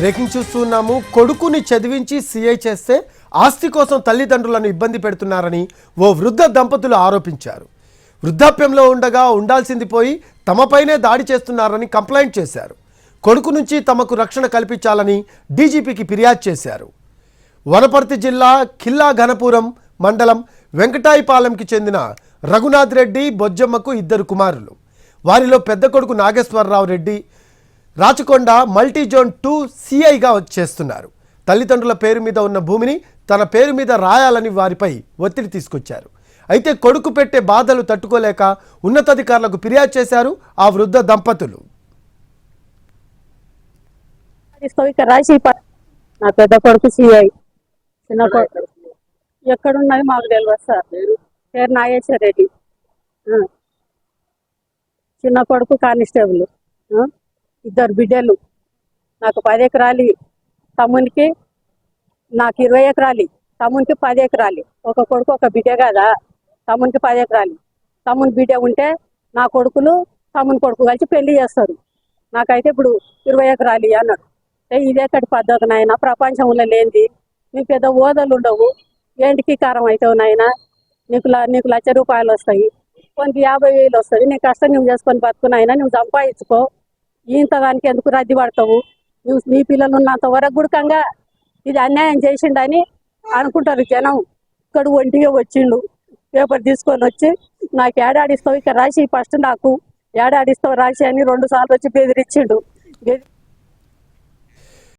Breaking చూస్తున్నాము. కొడుకుని చదివించి సీఐ చేస్తే ఆస్తి కోసం తల్లిదండ్రులను ఇబ్బంది పెడుతున్నారని ఓ వృద్ధ దంపతులు ఆరోపించారు. వృద్ధాప్యంలో ఉండగా ఉండాల్సింది పోయి తమపైనే దాడి చేస్తున్నారని కంప్లైంట్ చేశారు. కొడుకు నుంచి తమకు రక్షణ కల్పించాలని డీజీపీకి ఫిర్యాదు చేశారు. వనపర్తి జిల్లా ఖిల్లా ఘనపురం మండలం వెంకటాయపాలెంకి చెందిన రఘునాథ్ రెడ్డి బొజ్జమ్మకు ఇద్దరు కుమారులు. వారిలో పెద్ద కొడుకు నాగేశ్వరరావు రెడ్డి రాచకొండ మల్టీజోన్ 2 సిఐగా చేస్తున్నారు. తల్లిదండ్రుల పేరు మీద ఉన్న భూమిని తన పేరు మీద రాయాలని వారిపై ఒత్తిడి తీసుకొచ్చారు. అయితే కొడుకు పెట్టే బాధలు తట్టుకోలేక ఉన్నతాధికారులకు ఫిర్యాదు చేశారు ఆ వృద్ధ దంపతులు. నా పెద్ద కొడుకు సిఐ, చిన్న కొడుకు ఎక్కడున్నది మాకు తెలియదు సార్. పేరు నాగేశ్వర రెడ్డి, చిన్న కొడుకు కానిస్టేబుల్, ఇద్దరు బిడ్డలు. నాకు 10 ఎకరాలు, తమ్మునికి నాకు 20 ఎకరాలు, తమ్మునికి 10 ఎకరాలు. ఒక కొడుకు ఒక బిడ్డ కదా, తమ్మునికి 10 ఎకరాలు. తమ్ముని బిడ్డ ఉంటే నా కొడుకులు తమ్ముని కొడుకు కలిసి పెళ్లి చేస్తారు. నాకైతే ఇప్పుడు 20 ఎకరాలు అన్నాడు. ఇదేకటి పద్ధతి నాయన, ప్రపంచంలో లేనిది. నీకు పెద్ద ఓదలు ఉండవు, ఏంటికి కారం అవుతావు నాయన. నీకు ₹1,00,000 వస్తాయి, కొంత 50,000 వస్తుంది. నీ కష్టం నువ్వు చేసుకొని బతుకున్నాయినా, నువ్వు సంపాదించుకో. ఇంతదానికి ఎందుకు రద్దీ పడతావు? నువ్వు నీ పిల్లలు ఉన్నంత వరకు గుడకంగా ఇది అన్యాయం చేసిండని అనుకుంటారు జనం. ఇక్కడ ఒంటిగా వచ్చిండు, పేపర్ తీసుకొని వచ్చి నాకు ఏడాడిస్తావు ఇక్కడ రాసి, ఫస్ట్ నాకు ఏడాడిస్తావు రాసి అని 2 సార్లు వచ్చి బెదిరించిండు.